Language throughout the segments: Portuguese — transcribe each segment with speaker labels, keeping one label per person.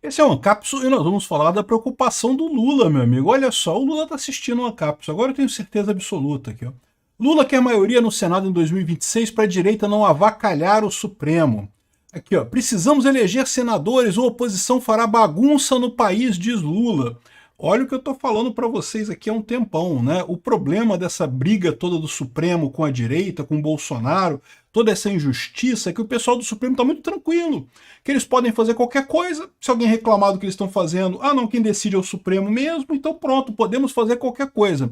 Speaker 1: Esse é um Ancapso e nós vamos falar da preocupação do Lula, meu amigo. Olha só, o Lula está assistindo um Ancapso, agora eu tenho certeza absoluta aqui. Ó. Lula quer maioria no Senado em 2026 para a direita não avacalhar o Supremo. Aqui, ó, precisamos eleger senadores ou a oposição fará bagunça no país, diz Lula. Olha o que eu estou falando para vocês aqui há um tempão, né? O problema dessa briga toda do Supremo com a direita, com o Bolsonaro, toda essa injustiça, é que o pessoal do Supremo está muito tranquilo, que eles podem fazer qualquer coisa, se alguém reclamar do que eles estão fazendo, ah não, quem decide é o Supremo mesmo, então pronto, podemos fazer qualquer coisa.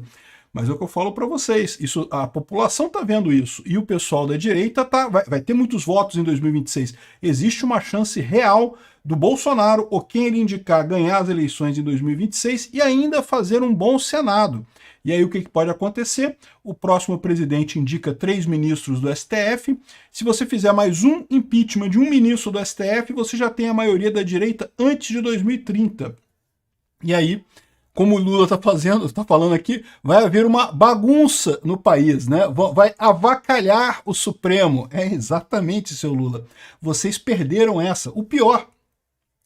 Speaker 1: Mas é o que eu falo para vocês, isso, a população está vendo isso, e o pessoal da direita vai ter muitos votos em 2026. Existe uma chance real do Bolsonaro, ou quem ele indicar, ganhar as eleições em 2026 e ainda fazer um bom Senado. E aí o que pode acontecer? O próximo presidente indica 3 ministros do STF. Se você fizer mais um impeachment de um ministro do STF, você já tem a maioria da direita antes de 2030. E aí, como o Lula está falando aqui, vai haver uma bagunça no país, né? Vai avacalhar o Supremo. É exatamente, seu Lula. Vocês perderam essa. O pior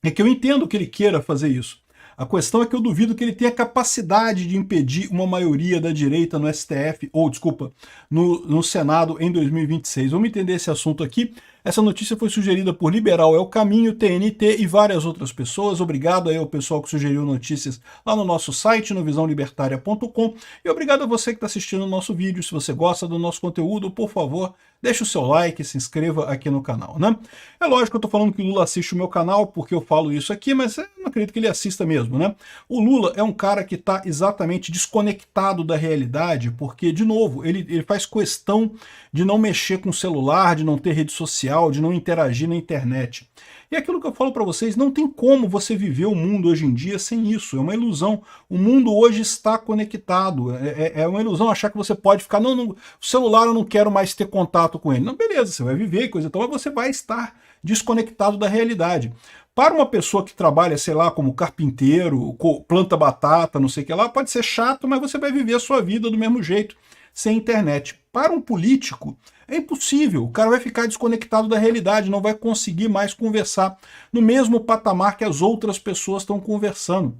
Speaker 1: é que eu entendo que ele queira fazer isso. A questão é que eu duvido que ele tenha capacidade de impedir uma maioria da direita no STF, ou, desculpa, no Senado em 2026. Vamos entender esse assunto aqui. Essa notícia foi sugerida por Liberal é o Caminho, TNT e várias outras pessoas. Obrigado aí ao pessoal que sugeriu notícias lá no nosso site, no visãolibertaria.com. E obrigado a você que está assistindo o nosso vídeo. Se você gosta do nosso conteúdo, por favor, deixa o seu like, se inscreva aqui no canal, né? É lógico que eu estou falando que o Lula assiste o meu canal porque eu falo isso aqui, mas eu não acredito que ele assista mesmo, né? O Lula é um cara que está exatamente desconectado da realidade, porque, de novo, ele faz questão de não mexer com o celular, de não ter rede social, de não interagir na internet. E aquilo que eu falo para vocês, não tem como você viver o mundo hoje em dia sem isso, é uma ilusão. O mundo hoje está conectado, é uma ilusão achar que você pode ficar, não, o celular eu não quero mais ter contato com ele. Não, beleza, você vai viver e coisa e tal, mas você vai estar desconectado da realidade. Para uma pessoa que trabalha, sei lá, como carpinteiro, planta batata, não sei o que lá, pode ser chato, mas você vai viver a sua vida do mesmo jeito, sem internet. Para um político, é impossível, o cara vai ficar desconectado da realidade, não vai conseguir mais conversar no mesmo patamar que as outras pessoas estão conversando.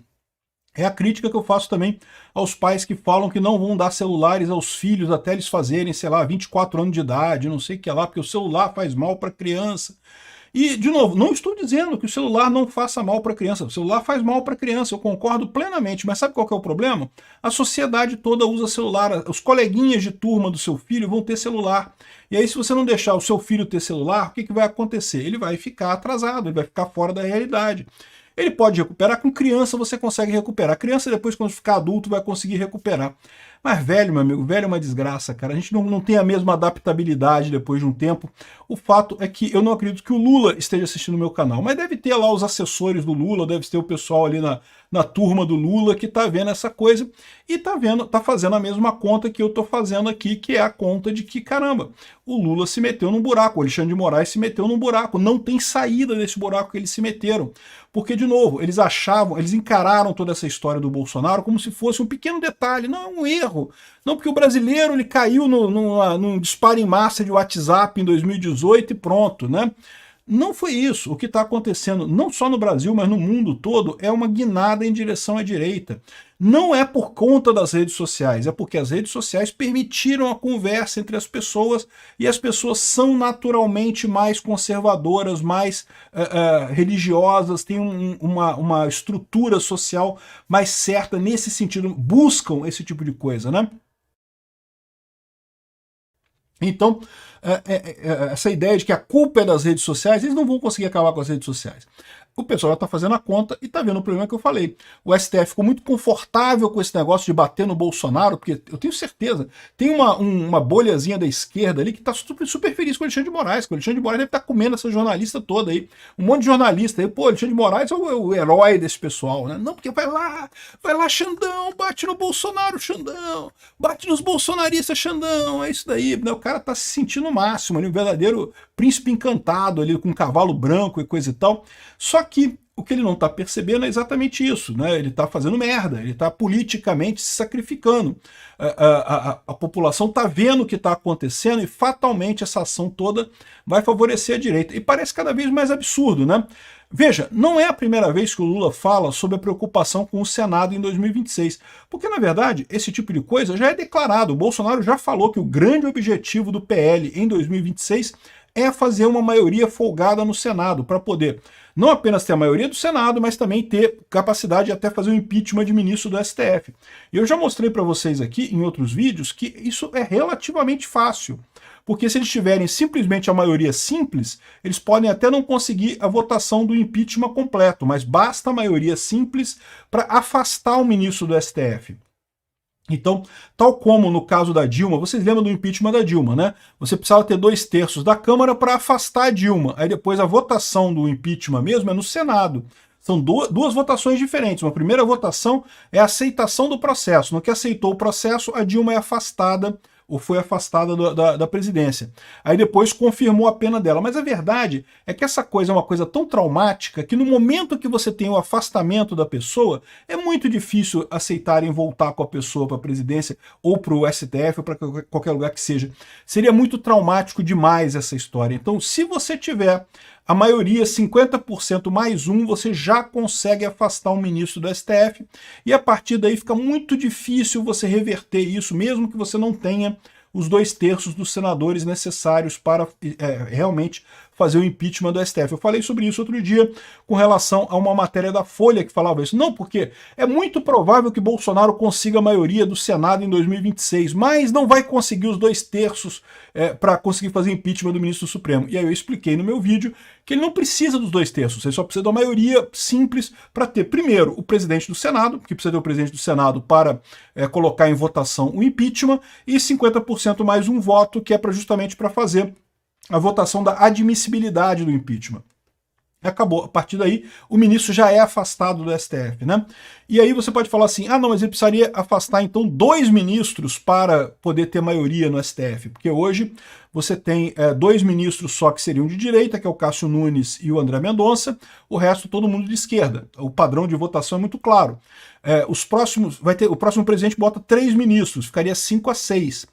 Speaker 1: É a crítica que eu faço também aos pais que falam que não vão dar celulares aos filhos até eles fazerem, sei lá, 24 anos de idade, não sei o que lá, porque o celular faz mal para a criança. E, de novo, não estou dizendo que o celular não faça mal para a criança. O celular faz mal para a criança, eu concordo plenamente. Mas sabe qual que é o problema? A sociedade toda usa celular. Os coleguinhas de turma do seu filho vão ter celular. E aí, se você não deixar o seu filho ter celular, o que vai acontecer? Ele vai ficar atrasado, ele vai ficar fora da realidade. Ele pode recuperar, com criança você consegue recuperar. A criança depois, quando ficar adulto, vai conseguir recuperar. Mas velho, meu amigo, velho é uma desgraça, cara. A gente não tem a mesma adaptabilidade depois de um tempo. O fato é que eu não acredito que o Lula esteja assistindo o meu canal, mas deve ter lá os assessores do Lula, deve ter o pessoal ali na turma do Lula que tá vendo essa coisa e tá fazendo a mesma conta que eu tô fazendo aqui, que é a conta de que, caramba, o Lula se meteu num buraco, o Alexandre de Moraes se meteu num buraco, não tem saída desse buraco que eles se meteram. Porque, de novo, eles encararam toda essa história do Bolsonaro como se fosse um pequeno detalhe, não é um erro. Não, porque o brasileiro ele caiu num disparo em massa de WhatsApp em 2018 e pronto, né? Não foi isso. O que está acontecendo, não só no Brasil, mas no mundo todo, é uma guinada em direção à direita. Não é por conta das redes sociais, é porque as redes sociais permitiram a conversa entre as pessoas e as pessoas são naturalmente mais conservadoras, mais religiosas, têm uma estrutura social mais certa nesse sentido, buscam esse tipo de coisa, né? Então, essa ideia de que a culpa é das redes sociais, eles não vão conseguir acabar com as redes sociais. O pessoal já está fazendo a conta e está vendo o problema que eu falei. O STF ficou muito confortável com esse negócio de bater no Bolsonaro, porque eu tenho certeza, tem uma bolhazinha da esquerda ali que está super feliz com o Alexandre de Moraes, que o Alexandre de Moraes deve estar comendo essa jornalista toda aí. Um monte de jornalista aí, pô, o Alexandre de Moraes é o herói desse pessoal, né? Não, porque vai lá, Xandão, bate no Bolsonaro, Xandão, bate nos bolsonaristas, Xandão, é isso daí, né? O cara está se sentindo o máximo, um verdadeiro príncipe encantado ali com um cavalo branco e coisa e tal. Só que o que ele não está percebendo é exatamente isso, né? Ele está fazendo merda, ele está politicamente se sacrificando. A população está vendo o que está acontecendo e fatalmente essa ação toda vai favorecer a direita. E parece cada vez mais absurdo, né? Veja, não é a primeira vez que o Lula fala sobre a preocupação com o Senado em 2026, porque, na verdade, esse tipo de coisa já é declarado. O Bolsonaro já falou que o grande objetivo do PL em 2026 é fazer uma maioria folgada no Senado, para poder não apenas ter a maioria do Senado, mas também ter capacidade de até fazer o impeachment de ministro do STF. E eu já mostrei para vocês aqui, em outros vídeos, que isso é relativamente fácil. Porque se eles tiverem simplesmente a maioria simples, eles podem até não conseguir a votação do impeachment completo, mas basta a maioria simples para afastar o ministro do STF. Então, tal como no caso da Dilma, vocês lembram do impeachment da Dilma, né? Você precisava ter 2/3 da Câmara para afastar a Dilma. Aí depois a votação do impeachment mesmo é no Senado. São duas votações diferentes. Uma primeira votação é a aceitação do processo. No que aceitou o processo, a Dilma é afastada ou foi afastada da presidência. Aí depois confirmou a pena dela. Mas a verdade é que essa coisa é uma coisa tão traumática que no momento que você tem o afastamento da pessoa, é muito difícil aceitarem voltar com a pessoa para a presidência ou para o STF ou para qualquer lugar que seja. Seria muito traumático demais essa história. Então, se você tiver a maioria, 50% mais um, você já consegue afastar um ministro do STF, e a partir daí fica muito difícil você reverter isso, mesmo que você não tenha os 2/3 dos senadores necessários para realmente fazer o impeachment do STF. Eu falei sobre isso outro dia com relação a uma matéria da Folha que falava isso. Não, porque é muito provável que Bolsonaro consiga a maioria do Senado em 2026, mas não vai conseguir os 2/3 para conseguir fazer impeachment do ministro do Supremo. E aí eu expliquei no meu vídeo que ele não precisa dos 2/3, ele só precisa da maioria simples para ter, primeiro, o presidente do Senado, que precisa ter o presidente do Senado para colocar em votação o impeachment, e 50% mais um voto, que é justamente para fazer a votação da admissibilidade do impeachment. Acabou. A partir daí, o ministro já é afastado do STF, né? E aí você pode falar assim, ah, não, mas ele precisaria afastar, então, 2 ministros para poder ter maioria no STF, porque hoje você tem 2 ministros só que seriam de direita, que é o Cássio Nunes e o André Mendonça, o resto todo mundo de esquerda. O padrão de votação é muito claro. O próximo presidente bota 3 ministros, ficaria 5/6.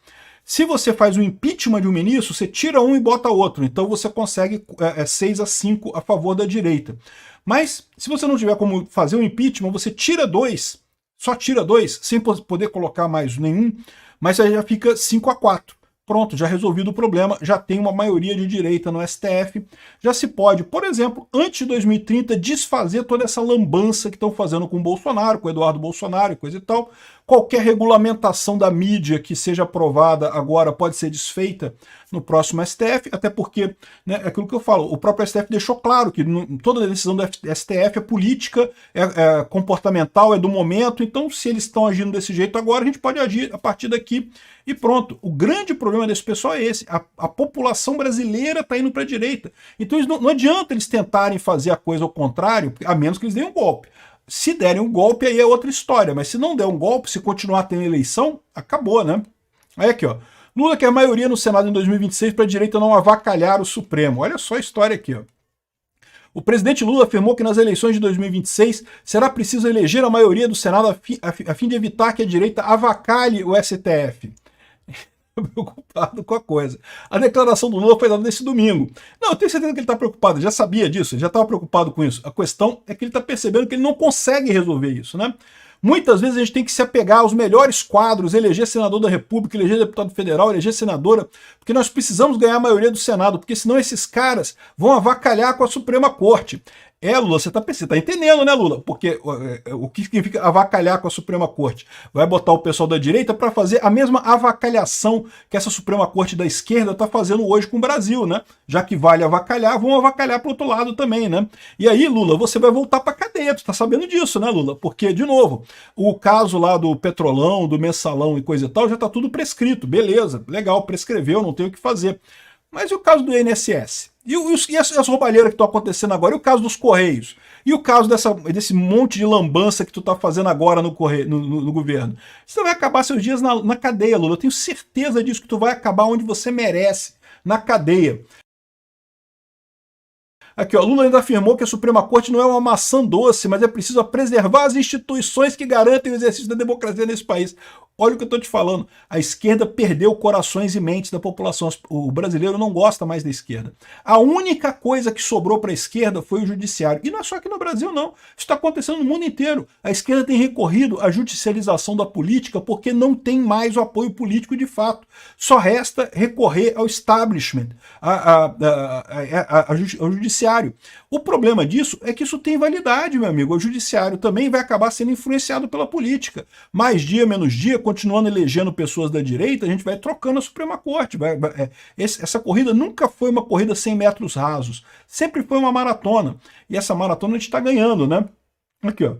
Speaker 1: Se você faz o impeachment de um ministro, você tira um e bota outro, então você consegue 6/5 a favor da direita. Mas se você não tiver como fazer o impeachment, você tira 2, só tira 2, sem poder colocar mais nenhum, mas aí já fica 5/4. Pronto, já resolvido o problema, já tem uma maioria de direita no STF, já se pode, por exemplo, antes de 2030, desfazer toda essa lambança que estão fazendo com o Bolsonaro, com o Eduardo Bolsonaro e coisa e tal. Qualquer regulamentação da mídia que seja aprovada agora pode ser desfeita no próximo STF, até porque, né, é aquilo que eu falo, o próprio STF deixou claro que toda a decisão do STF é política, é comportamental, é do momento, então se eles estão agindo desse jeito agora, a gente pode agir a partir daqui e pronto. O grande problema desse pessoal é esse, a população brasileira está indo para a direita, então não adianta eles tentarem fazer a coisa ao contrário, a menos que eles deem um golpe. Se derem um golpe, aí é outra história, mas se não der um golpe, se continuar tendo eleição, acabou, né? Aí aqui, ó. Lula quer maioria no Senado em 2026 para a direita não avacalhar o Supremo. Olha só a história aqui, ó. O presidente Lula afirmou que nas eleições de 2026 será preciso eleger a maioria do Senado a fim de evitar que a direita avacalhe o STF. Preocupado com a coisa. A declaração do Lula foi dada nesse domingo. Não, eu tenho certeza que ele está preocupado, já sabia disso, ele já estava preocupado com isso. A questão é que ele está percebendo que ele não consegue resolver isso, né? Muitas vezes a gente tem que se apegar aos melhores quadros, eleger senador da República, eleger deputado federal, eleger senadora, porque nós precisamos ganhar a maioria do Senado, porque senão esses caras vão avacalhar com a Suprema Corte. Lula, você tá entendendo, né, Lula? Porque o que significa avacalhar com a Suprema Corte? Vai botar o pessoal da direita para fazer a mesma avacalhação que essa Suprema Corte da esquerda está fazendo hoje com o Brasil, né? Já que vale avacalhar, vão avacalhar pro outro lado também, né? E aí, Lula, você vai voltar pra cadeia, tu tá sabendo disso, né, Lula? Porque, de novo, o caso lá do Petrolão, do Mensalão e coisa e tal, já tá tudo prescrito, beleza, legal, prescreveu, não tem o que fazer. Mas e o caso do INSS? E as roubalheiras que estão acontecendo agora? E o caso dos Correios? E o caso desse monte de lambança que tu tá fazendo agora no governo? Você vai acabar seus dias na cadeia, Lula. Eu tenho certeza disso, que tu vai acabar onde você merece, na cadeia. Aqui, ó, Lula ainda afirmou que a Suprema Corte não é uma maçã doce, mas é preciso preservar as instituições que garantem o exercício da democracia nesse país. Olha o que eu estou te falando. A esquerda perdeu corações e mentes da população. O brasileiro não gosta mais da esquerda. A única coisa que sobrou para a esquerda foi o judiciário. E não é só aqui no Brasil, não. Isso está acontecendo no mundo inteiro. A esquerda tem recorrido à judicialização da política porque não tem mais o apoio político de fato. Só resta recorrer ao establishment, ao judiciário. O problema disso é que isso tem validade, meu amigo. O judiciário também vai acabar sendo influenciado pela política. Mais dia, menos dia, continuando elegendo pessoas da direita, a gente vai trocando a Suprema Corte. Essa corrida nunca foi uma corrida 100 metros rasos. Sempre foi uma maratona. E essa maratona a gente está ganhando, né? Aqui, ó.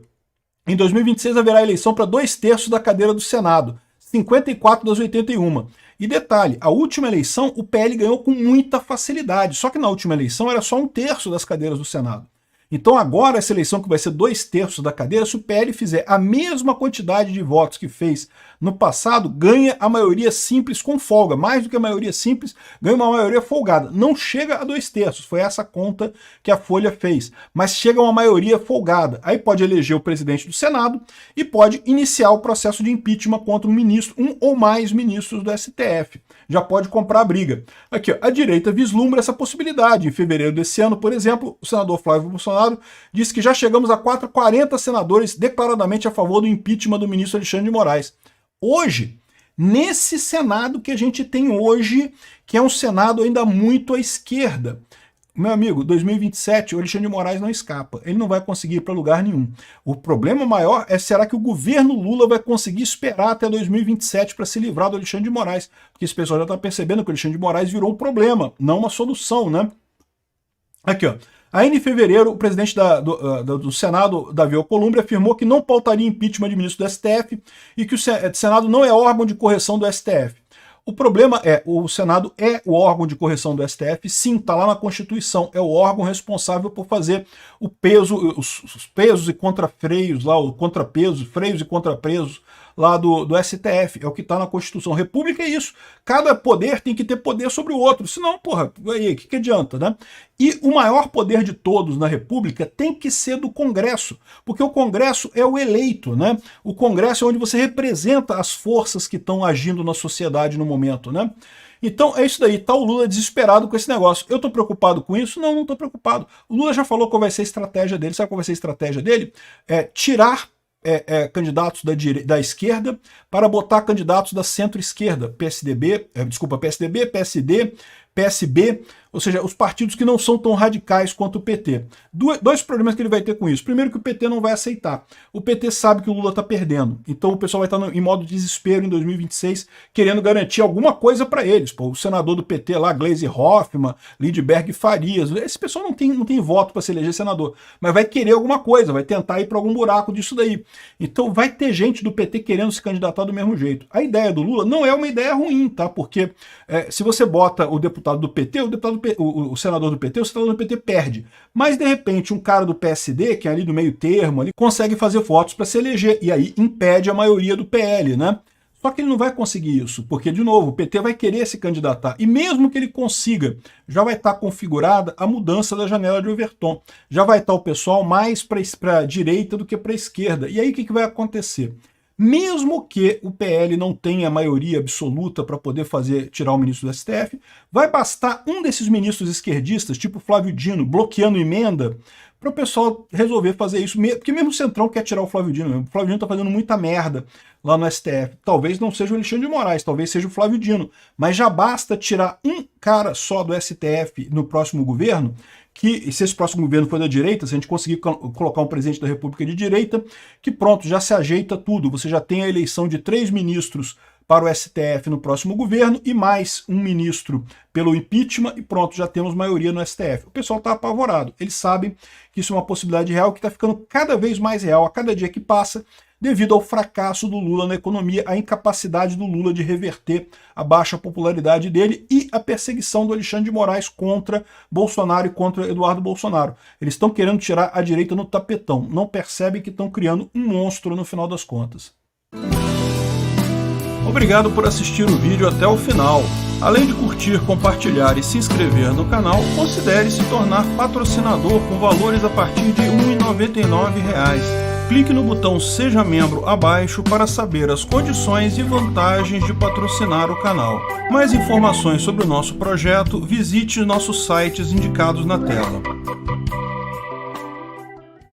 Speaker 1: Em 2026 haverá eleição para 2/3 da cadeira do Senado. 54 das 81. E detalhe, a última eleição o PL ganhou com muita facilidade, só que na última eleição era só 1/3 das cadeiras do Senado. Então agora essa eleição que vai ser 2/3 da cadeira, se o PL fizer a mesma quantidade de votos que fez no passado, ganha a maioria simples com folga, mais do que a maioria simples, ganha uma maioria folgada. Não chega a 2/3, foi essa conta que a Folha fez, mas chega a uma maioria folgada. Aí pode eleger o presidente do Senado e pode iniciar o processo de impeachment contra um ministro, um ou mais ministros do STF. Já pode comprar a briga. Aqui, ó, a direita vislumbra essa possibilidade. Em fevereiro desse ano, por exemplo, o senador Flávio Bolsonaro disse que já chegamos a 40 senadores declaradamente a favor do impeachment do ministro Alexandre de Moraes. Hoje, nesse Senado que a gente tem hoje, que é um Senado ainda muito à esquerda, meu amigo, 2027, o Alexandre de Moraes não escapa. Ele não vai conseguir ir para lugar nenhum. O problema maior é será que o governo Lula vai conseguir esperar até 2027 para se livrar do Alexandre de Moraes. Porque esse pessoal já está percebendo que o Alexandre de Moraes virou um problema, não uma solução, né? Aqui, ó. Ainda em fevereiro, o presidente do Senado, Davi Alcolumbre, afirmou que não pautaria impeachment de ministro do STF e que o Senado não é órgão de correção do STF. O problema é, o Senado é o órgão de correção do STF, sim, está lá na Constituição, é o órgão responsável por fazer o peso, os pesos e contrafreios, lá, o contrapeso, freios e contrapesos lá do STF, é o que está na Constituição. República é isso, cada poder tem que ter poder sobre o outro, senão, porra, aí, o que adianta, né? E o maior poder de todos na República tem que ser do Congresso, porque o Congresso é o eleito, né? O Congresso é onde você representa as forças que estão agindo na sociedade no momento, né? Então é isso daí, tá o Lula desesperado com esse negócio. Eu tô preocupado com isso? Não, não tô preocupado. O Lula já falou qual vai ser a estratégia dele. Sabe qual vai ser a estratégia dele? É tirar candidatos da esquerda para botar candidatos da centro-esquerda, PSDB, PSD, PSB, ou seja, os partidos que não são tão radicais quanto o PT. Dois problemas que ele vai ter com isso. Primeiro, que o PT não vai aceitar. O PT sabe que o Lula está perdendo, então o pessoal vai estar em modo de desespero em 2026, querendo garantir alguma coisa para eles. Pô, o senador do PT lá, Gleisi Hoffmann, Lindbergh Farias, esse pessoal não tem voto para se eleger senador, mas vai querer alguma coisa, vai tentar ir para algum buraco disso daí. Então vai ter gente do PT querendo se candidatar do mesmo jeito. A ideia do Lula não é uma ideia ruim, tá? Porque se você bota o deputado do PT, o senador do PT, o senador do PT perde. Mas, de repente, um cara do PSD, que é ali do meio termo, ali, consegue fazer votos para se eleger, e aí impede a maioria do PL, né? Só que ele não vai conseguir isso, porque, de novo, o PT vai querer se candidatar. E mesmo que ele consiga, já vai estar configurada a mudança da janela de Overton. Já vai estar o pessoal mais para a direita do que para a esquerda. E aí o que vai acontecer? Mesmo que o PL não tenha maioria absoluta para poder tirar o ministro do STF, vai bastar um desses ministros esquerdistas, tipo Flávio Dino, bloqueando emenda, para o pessoal resolver fazer isso, porque mesmo o Centrão quer tirar o Flávio Dino. O Flávio Dino está fazendo muita merda lá no STF. Talvez não seja o Alexandre de Moraes, talvez seja o Flávio Dino, mas já basta tirar um cara só do STF no próximo governo, que se esse próximo governo for da direita, se a gente conseguir colocar um presidente da República de direita, que pronto, já se ajeita tudo. Você já tem a eleição de 3 ministros para o STF no próximo governo e mais um ministro pelo impeachment e pronto, já temos maioria no STF. O pessoal está apavorado. Eles sabem que isso é uma possibilidade real que está ficando cada vez mais real a cada dia que passa, devido ao fracasso do Lula na economia, a incapacidade do Lula de reverter a baixa popularidade dele e a perseguição do Alexandre de Moraes contra Bolsonaro e contra Eduardo Bolsonaro. Eles estão querendo tirar a direita no tapetão, não percebem que estão criando um monstro no final das contas. Obrigado por assistir o vídeo até o final. Além de curtir, compartilhar e se inscrever no canal, considere se tornar patrocinador com valores a partir de R$ 1,99. Clique no botão Seja Membro abaixo para saber as condições e vantagens de patrocinar o canal. Mais informações sobre o nosso projeto, visite nossos sites indicados na tela.